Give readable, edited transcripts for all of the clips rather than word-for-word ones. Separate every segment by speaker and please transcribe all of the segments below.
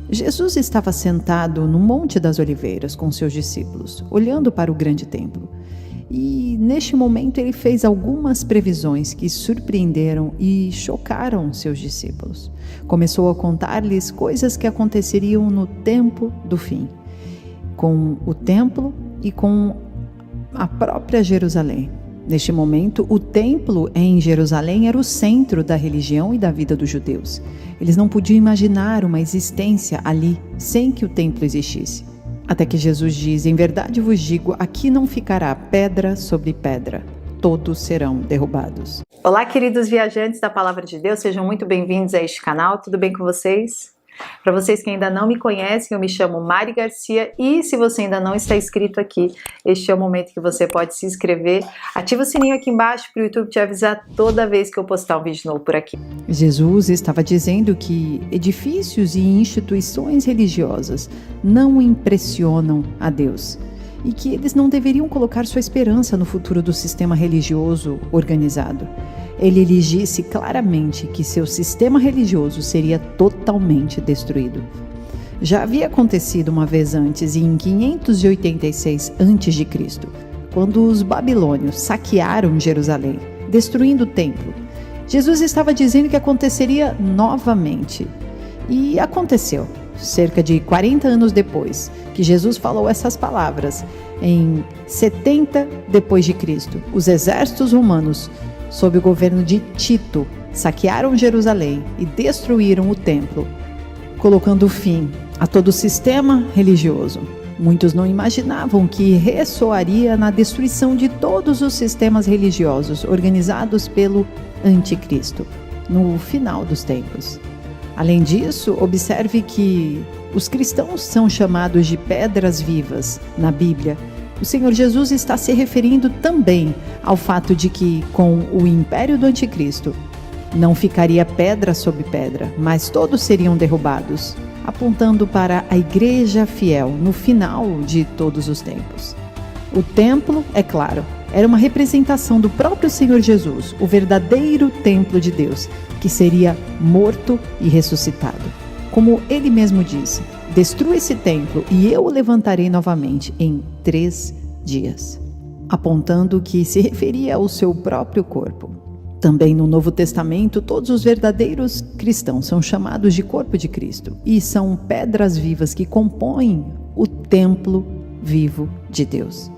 Speaker 1: Jesus estava sentado no Monte das Oliveiras com seus discípulos, olhando para o grande templo. E neste momento ele fez algumas previsões que surpreenderam e chocaram seus discípulos. Começou a contar-lhes coisas que aconteceriam no tempo do fim, com o templo e com a própria Jerusalém. Neste momento, o templo em Jerusalém era o centro da religião e da vida dos judeus. Eles não podiam imaginar uma existência ali sem que o templo existisse. Até que Jesus diz: em verdade vos digo, aqui não ficará pedra sobre pedra, todos serão derrubados. Olá, queridos viajantes da Palavra de Deus, sejam muito bem-vindos a este canal, tudo bem com vocês? Para vocês que ainda não me conhecem, eu me chamo Mari Garcia e se você ainda não está inscrito aqui, este é o momento que você pode se inscrever. Ativa o sininho aqui embaixo para o YouTube te avisar toda vez que eu postar um vídeo novo por aqui. Jesus estava dizendo que edifícios e instituições religiosas não impressionam a Deus e que eles não deveriam colocar sua esperança no futuro do sistema religioso organizado. Ele lhes disse claramente que seu sistema religioso seria totalmente destruído. Já havia acontecido uma vez antes, em 586 a.C., quando os babilônios saquearam Jerusalém, destruindo o templo. Jesus estava dizendo que aconteceria novamente. E aconteceu. Cerca de 40 anos depois que Jesus falou essas palavras, em 70 depois de Cristo, os exércitos romanos, sob o governo de Tito, saquearam Jerusalém e destruíram o templo, colocando fim a todo o sistema religioso. Muitos não imaginavam que ressoaria na destruição de todos os sistemas religiosos organizados pelo Anticristo, no final dos tempos. Além disso, observe que os cristãos são chamados de pedras vivas na Bíblia. O Senhor Jesus está se referindo também ao fato de que, com o império do Anticristo, não ficaria pedra sobre pedra, mas todos seriam derrubados, apontando para a igreja fiel no final de todos os tempos. O templo, é claro, era uma representação do próprio Senhor Jesus, o verdadeiro templo de Deus, que seria morto e ressuscitado. Como ele mesmo disse: destrua esse templo e eu o levantarei novamente em 3 dias, apontando que se referia ao seu próprio corpo. Também no Novo Testamento, todos os verdadeiros cristãos são chamados de corpo de Cristo e são pedras vivas que compõem o templo vivo de Deus.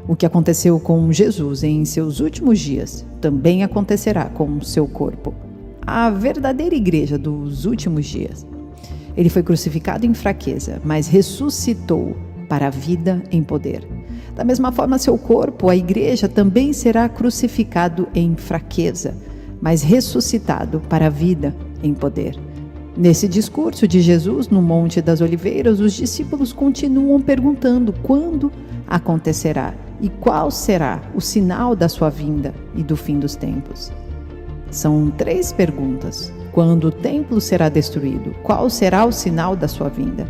Speaker 1: O que aconteceu com Jesus em seus últimos dias também acontecerá com o seu corpo, a verdadeira igreja dos últimos dias. Ele foi crucificado em fraqueza, mas ressuscitou para a vida em poder. Da mesma forma, seu corpo, a igreja, também será crucificado em fraqueza, mas ressuscitado para a vida em poder. Nesse discurso de Jesus no Monte das Oliveiras, os discípulos continuam perguntando quando acontecerá e qual será o sinal da sua vinda e do fim dos tempos. São 3 perguntas. Quando o templo será destruído? Qual será o sinal da sua vinda?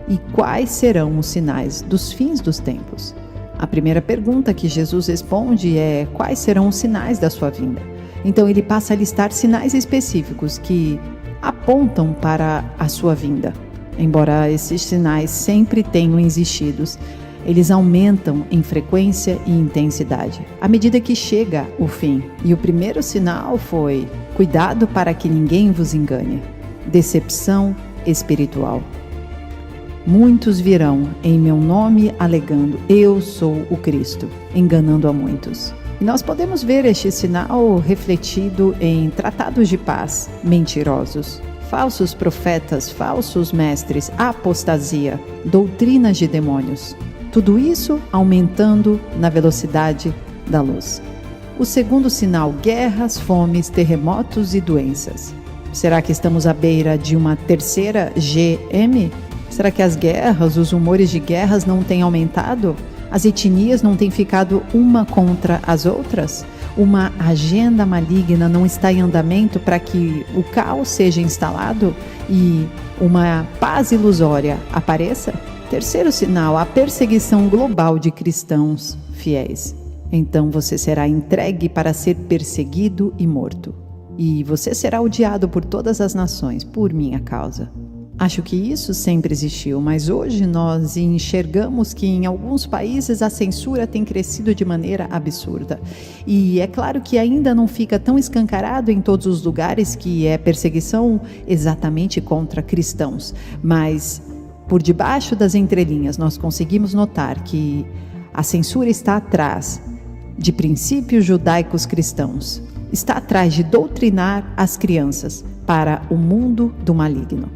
Speaker 1: E quais serão os sinais dos fins dos tempos? A primeira pergunta que Jesus responde é: quais serão os sinais da sua vinda? Então ele passa a listar sinais específicos que apontam para a sua vinda. Embora esses sinais sempre tenham existido, eles aumentam em frequência e intensidade à medida que chega o fim. E o primeiro sinal foi: cuidado para que ninguém vos engane. Decepção espiritual. Muitos virão em meu nome alegando: eu sou o Cristo, enganando a muitos. E nós podemos ver este sinal refletido em tratados de paz mentirosos, falsos profetas, falsos mestres, apostasia, doutrinas de demônios. Tudo isso aumentando na velocidade da luz. O segundo sinal: guerras, fomes, terremotos e doenças. Será que estamos à beira de uma terceira GM? Será que as guerras, os rumores de guerras não têm aumentado? As etnias não têm ficado uma contra as outras? Uma agenda maligna não está em andamento para que o caos seja instalado e uma paz ilusória apareça? Terceiro sinal: a perseguição global de cristãos fiéis. Então você será entregue para ser perseguido e morto. E você será odiado por todas as nações por minha causa. Acho que isso sempre existiu, mas hoje nós enxergamos que em alguns países a censura tem crescido de maneira absurda. E é claro que ainda não fica tão escancarado em todos os lugares que é perseguição exatamente contra cristãos, mas por debaixo das entrelinhas nós conseguimos notar que a censura está atrás de princípios judaicos cristãos, está atrás de doutrinar as crianças para o mundo do maligno.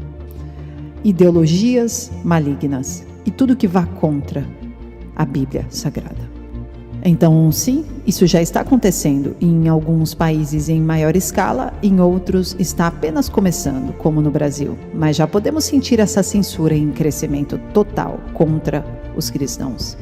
Speaker 1: Ideologias malignas e tudo que vá contra a Bíblia Sagrada. Então, sim, isso já está acontecendo em alguns países em maior escala, em outros está apenas começando, como no Brasil. Mas já podemos sentir essa censura em crescimento total contra os cristãos.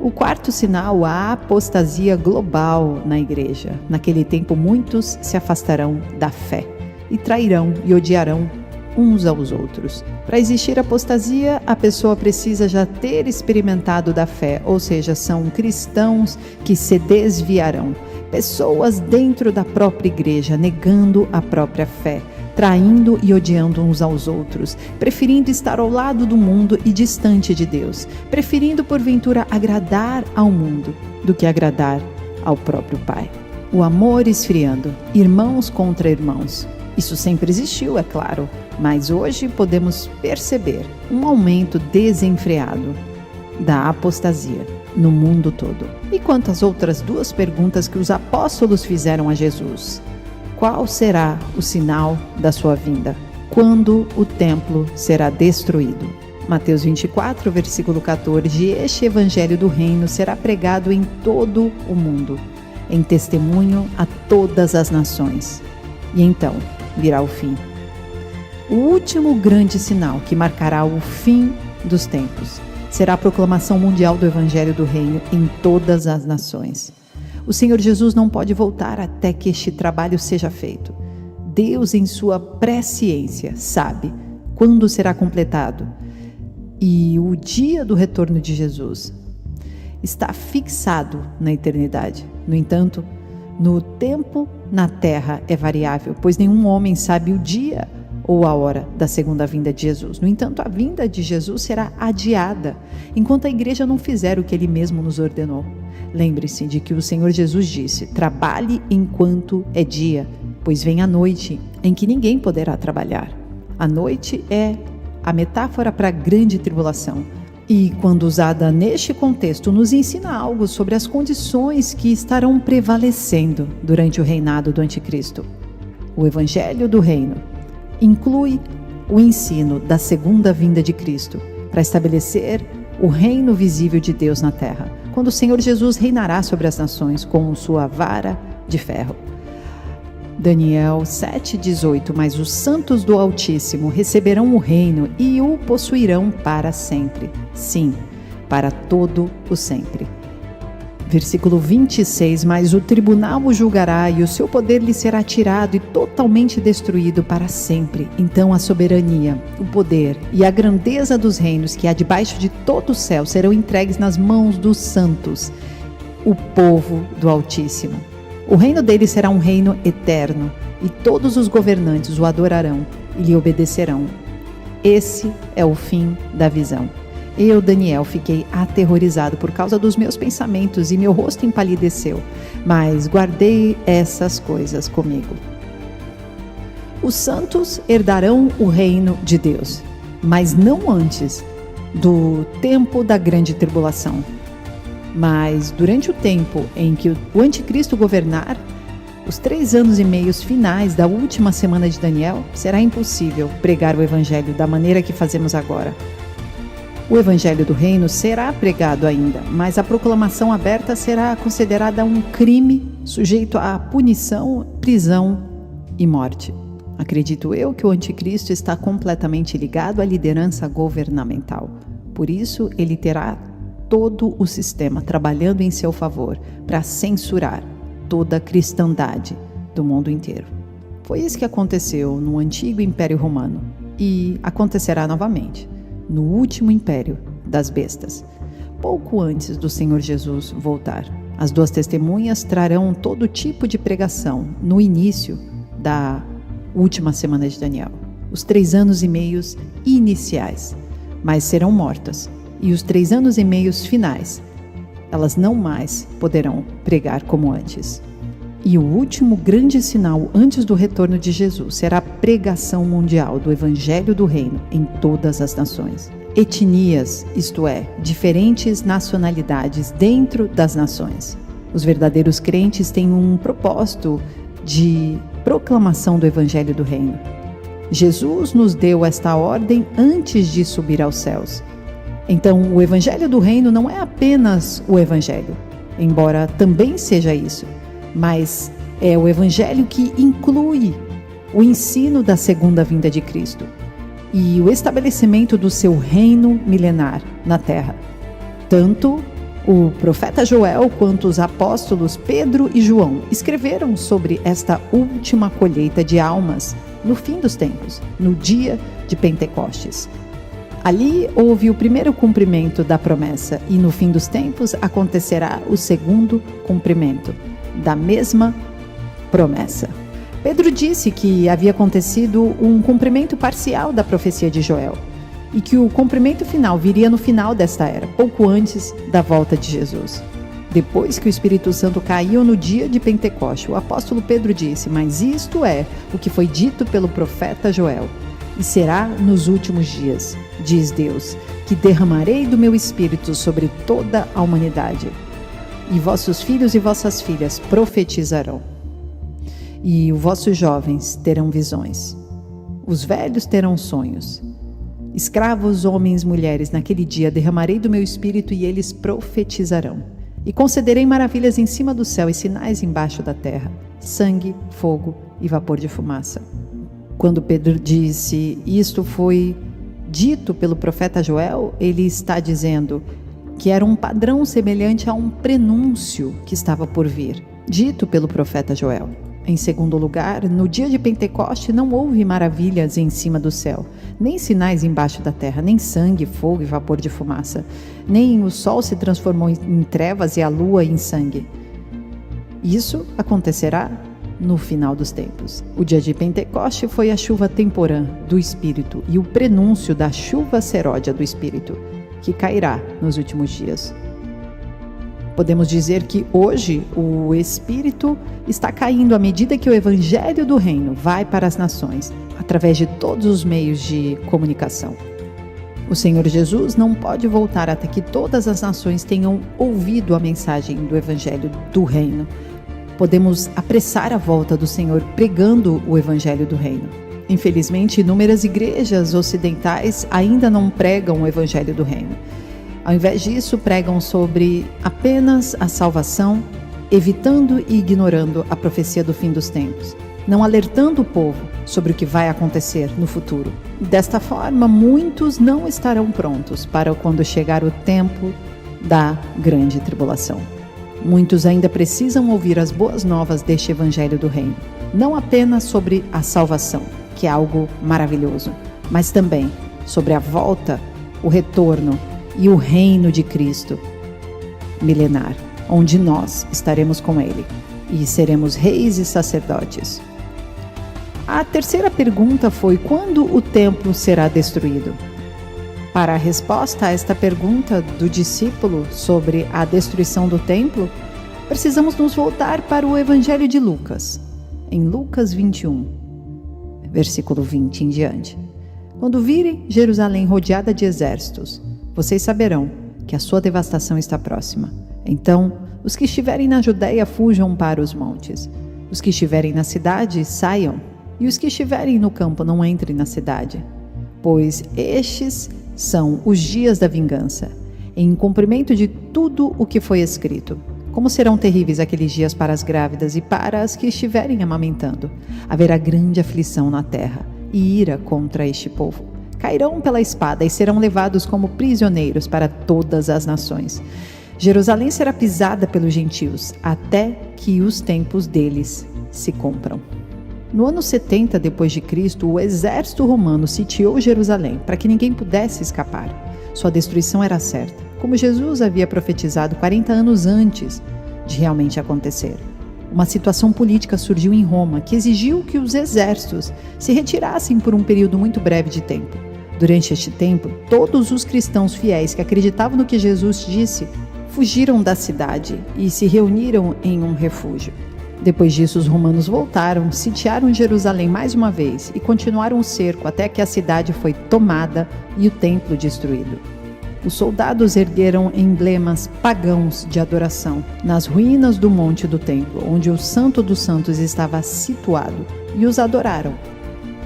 Speaker 1: O quarto sinal, a apostasia global na igreja. Naquele tempo, muitos se afastarão da fé e trairão e odiarão uns aos outros. Para existir apostasia, a pessoa precisa já ter experimentado da fé, ou seja, são cristãos que se desviarão. Pessoas dentro da própria igreja, negando a própria fé, traindo e odiando uns aos outros, preferindo estar ao lado do mundo e distante de Deus, preferindo porventura agradar ao mundo do que agradar ao próprio Pai. O amor esfriando, irmãos contra irmãos. Isso sempre existiu, é claro, mas hoje podemos perceber um aumento desenfreado da apostasia no mundo todo. E quanto às outras duas perguntas que os apóstolos fizeram a Jesus: qual será o sinal da sua vinda? Quando o templo será destruído? Mateus 24, versículo 14: este evangelho do reino será pregado em todo o mundo, em testemunho a todas as nações. E então virá o fim. O último grande sinal que marcará o fim dos tempos será a proclamação mundial do Evangelho do Reino em todas as nações. O Senhor Jesus não pode voltar até que este trabalho seja feito. Deus, em sua presciência, sabe quando será completado. E o dia do retorno de Jesus está fixado na eternidade. No entanto, no tempo na terra é variável, pois nenhum homem sabe o dia ou a hora da segunda vinda de Jesus. No entanto, a vinda de Jesus será adiada, enquanto a igreja não fizer o que ele mesmo nos ordenou. Lembre-se de que o Senhor Jesus disse: trabalhe enquanto é dia, pois vem a noite em que ninguém poderá trabalhar. A noite é a metáfora para a grande tribulação. E, quando usada neste contexto, nos ensina algo sobre as condições que estarão prevalecendo durante o reinado do Anticristo. O Evangelho do Reino inclui o ensino da segunda vinda de Cristo para estabelecer o reino visível de Deus na terra, quando o Senhor Jesus reinará sobre as nações com sua vara de ferro. Daniel 7,18: mas os santos do Altíssimo receberão o reino e o possuirão para sempre. Sim, para todo o sempre. Versículo 26: mas o tribunal o julgará e o seu poder lhe será tirado e totalmente destruído para sempre. Então a soberania, o poder e a grandeza dos reinos que há debaixo de todo o céu serão entregues nas mãos dos santos, o povo do Altíssimo. O reino dele será um reino eterno, e todos os governantes o adorarão e lhe obedecerão. Esse é o fim da visão. Eu, Daniel, fiquei aterrorizado por causa dos meus pensamentos e meu rosto empalideceu, mas guardei essas coisas comigo. Os santos herdarão o reino de Deus, mas não antes do tempo da grande tribulação. Mas durante o tempo em que o anticristo governar, os 3 anos e meio finais da última semana de Daniel, será impossível pregar o evangelho da maneira que fazemos agora. O evangelho do reino será pregado ainda, mas a proclamação aberta será considerada um crime sujeito à punição, prisão e morte. Acredito eu que o anticristo está completamente ligado à liderança governamental. Por isso, ele terá todo o sistema trabalhando em seu favor para censurar toda a cristandade do mundo inteiro. Foi isso que aconteceu no antigo Império Romano e acontecerá novamente no último império das bestas, pouco antes do Senhor Jesus voltar. As 2 testemunhas trarão todo tipo de pregação no início da última semana de Daniel. os 3 anos e meios iniciais, mas serão mortas, e os 3 anos e meios finais, elas não mais poderão pregar como antes. E o último grande sinal antes do retorno de Jesus será a pregação mundial do Evangelho do Reino em todas as nações. Etnias, isto é, diferentes nacionalidades dentro das nações. Os verdadeiros crentes têm um propósito de proclamação do Evangelho do Reino. Jesus nos deu esta ordem antes de subir aos céus. Então, o Evangelho do Reino não é apenas o Evangelho, embora também seja isso, mas é o Evangelho que inclui o ensino da segunda vinda de Cristo e o estabelecimento do seu reino milenar na terra. Tanto o profeta Joel quanto os apóstolos Pedro e João escreveram sobre esta última colheita de almas no fim dos tempos, no dia de Pentecostes. Ali houve o primeiro cumprimento da promessa e no fim dos tempos acontecerá o segundo cumprimento da mesma promessa. Pedro disse que havia acontecido um cumprimento parcial da profecia de Joel e que o cumprimento final viria no final desta era, pouco antes da volta de Jesus. Depois que o Espírito Santo caiu no dia de Pentecoste, o apóstolo Pedro disse: "Mas isto é o que foi dito pelo profeta Joel. E será nos últimos dias, diz Deus, que derramarei do meu Espírito sobre toda a humanidade. E vossos filhos e vossas filhas profetizarão. E os vossos jovens terão visões. Os velhos terão sonhos. Escravos, homens, mulheres, naquele dia derramarei do meu Espírito e eles profetizarão. E concederei maravilhas em cima do céu e sinais embaixo da terra, sangue, fogo e vapor de fumaça." Quando Pedro disse isto foi dito pelo profeta Joel, ele está dizendo que era um padrão semelhante a um prenúncio que estava por vir, dito pelo profeta Joel. Em segundo lugar, no dia de Pentecoste não houve maravilhas em cima do céu, nem sinais embaixo da terra, nem sangue, fogo e vapor de fumaça, nem o sol se transformou em trevas e a lua em sangue. Isso acontecerá no final dos tempos. O dia de Pentecoste foi a chuva temporã do Espírito e o prenúncio da chuva seródia do Espírito, que cairá nos últimos dias. Podemos dizer que hoje o Espírito está caindo à medida que o Evangelho do Reino vai para as nações, através de todos os meios de comunicação. O Senhor Jesus não pode voltar até que todas as nações tenham ouvido a mensagem do Evangelho do Reino. Podemos apressar a volta do Senhor pregando o Evangelho do Reino. Infelizmente, inúmeras igrejas ocidentais ainda não pregam o Evangelho do Reino. Ao invés disso, pregam sobre apenas a salvação, evitando e ignorando a profecia do fim dos tempos, não alertando o povo sobre o que vai acontecer no futuro. Desta forma, muitos não estarão prontos para quando chegar o tempo da grande tribulação. Muitos ainda precisam ouvir as boas novas deste Evangelho do Reino, não apenas sobre a salvação, que é algo maravilhoso, mas também sobre a volta, o retorno e o reino de Cristo milenar, onde nós estaremos com Ele e seremos reis e sacerdotes. A terceira pergunta foi: quando o templo será destruído? Para a resposta a esta pergunta do discípulo sobre a destruição do templo, precisamos nos voltar para o Evangelho de Lucas, em Lucas 21, versículo 20 em diante. Quando virem Jerusalém rodeada de exércitos, vocês saberão que a sua devastação está próxima. Então, os que estiverem na Judeia fujam para os montes. Os que estiverem na cidade, saiam. E os que estiverem no campo, não entrem na cidade. Pois estes são os dias da vingança, em cumprimento de tudo o que foi escrito. Como serão terríveis aqueles dias para as grávidas e para as que estiverem amamentando. Haverá grande aflição na terra e ira contra este povo. Cairão pela espada e serão levados como prisioneiros para todas as nações. Jerusalém será pisada pelos gentios, até que os tempos deles se cumpram. No ano 70 depois de Cristo, o exército romano sitiou Jerusalém para que ninguém pudesse escapar. Sua destruição era certa, como Jesus havia profetizado 40 anos antes de realmente acontecer. Uma situação política surgiu em Roma que exigiu que os exércitos se retirassem por um período muito breve de tempo. Durante este tempo, todos os cristãos fiéis que acreditavam no que Jesus disse fugiram da cidade e se reuniram em um refúgio. Depois disso, os romanos voltaram, sitiaram Jerusalém mais uma vez e continuaram o cerco até que a cidade foi tomada e o templo destruído. Os soldados ergueram emblemas pagãos de adoração nas ruínas do monte do templo, onde o Santo dos Santos estava situado, e os adoraram.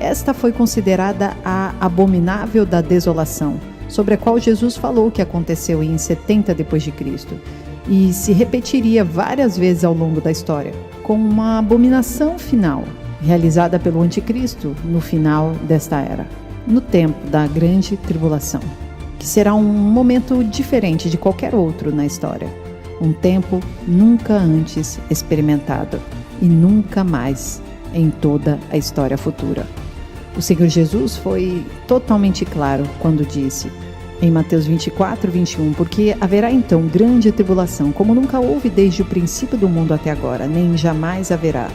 Speaker 1: Esta foi considerada a abominável da desolação, sobre a qual Jesus falou que aconteceu em 70 d.C. e se repetiria várias vezes ao longo da história, com uma abominação final, realizada pelo Anticristo no final desta era, no tempo da grande tribulação, que será um momento diferente de qualquer outro na história, um tempo nunca antes experimentado e nunca mais em toda a história futura. O Senhor Jesus foi totalmente claro quando disse, em Mateus 24, 21, porque haverá então grande tribulação, como nunca houve desde o princípio do mundo até agora, nem jamais haverá.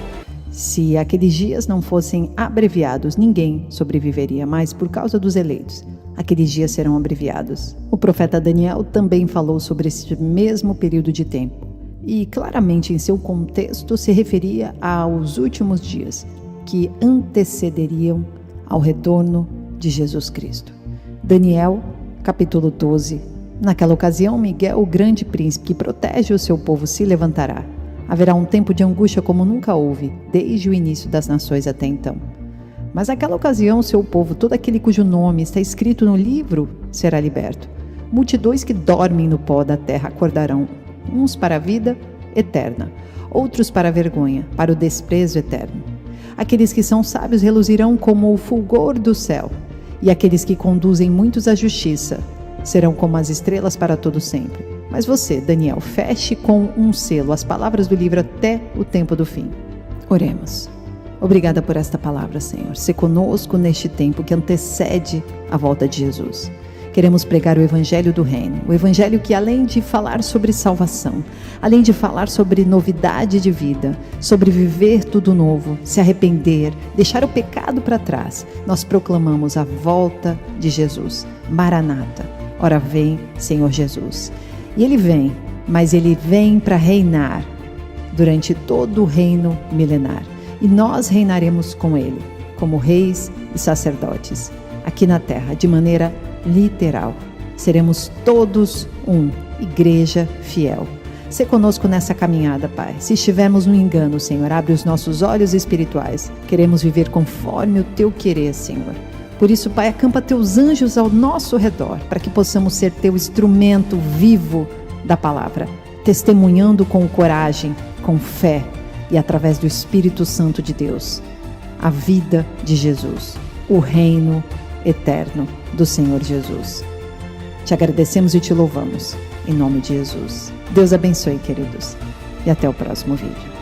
Speaker 1: Se aqueles dias não fossem abreviados, ninguém sobreviveria, mas por causa dos eleitos, aqueles dias serão abreviados. O profeta Daniel também falou sobre esse mesmo período de tempo, e claramente em seu contexto se referia aos últimos dias, que antecederiam ao retorno de Jesus Cristo. Daniel, capítulo 12. Naquela ocasião, Miguel, o grande príncipe que protege o seu povo, se levantará. Haverá um tempo de angústia como nunca houve, desde o início das nações até então. Mas naquela ocasião, o seu povo, todo aquele cujo nome está escrito no livro, será liberto. Multidões que dormem no pó da terra acordarão, uns para a vida eterna, outros para a vergonha, para o desprezo eterno. Aqueles que são sábios reluzirão como o fulgor do céu, e aqueles que conduzem muitos à justiça serão como as estrelas para todo sempre. Mas você, Daniel, feche com um selo as palavras do livro até o tempo do fim. Oremos. Obrigada por esta palavra, Senhor. Se conosco neste tempo que antecede a volta de Jesus. Queremos pregar o Evangelho do Reino, o Evangelho que, além de falar sobre salvação, além de falar sobre novidade de vida, sobre viver tudo novo, se arrepender, deixar o pecado para trás, nós proclamamos a volta de Jesus. Maranata, ora vem, Senhor Jesus. E Ele vem, mas Ele vem para reinar durante todo o reino milenar. E nós reinaremos com Ele, como reis e sacerdotes, aqui na terra, de maneira literal. Seremos todos igreja fiel. Se conosco nessa caminhada, Pai. Se estivermos no engano, Senhor, abre os nossos olhos espirituais. Queremos viver conforme o Teu querer, Senhor. Por isso, Pai, acampa Teus anjos ao nosso redor, para que possamos ser Teu instrumento vivo da palavra, testemunhando com coragem, com fé e através do Espírito Santo de Deus, a vida de Jesus, o reino eterno do Senhor Jesus. Te agradecemos e te louvamos, em nome de Jesus. Deus abençoe, queridos, e até o próximo vídeo.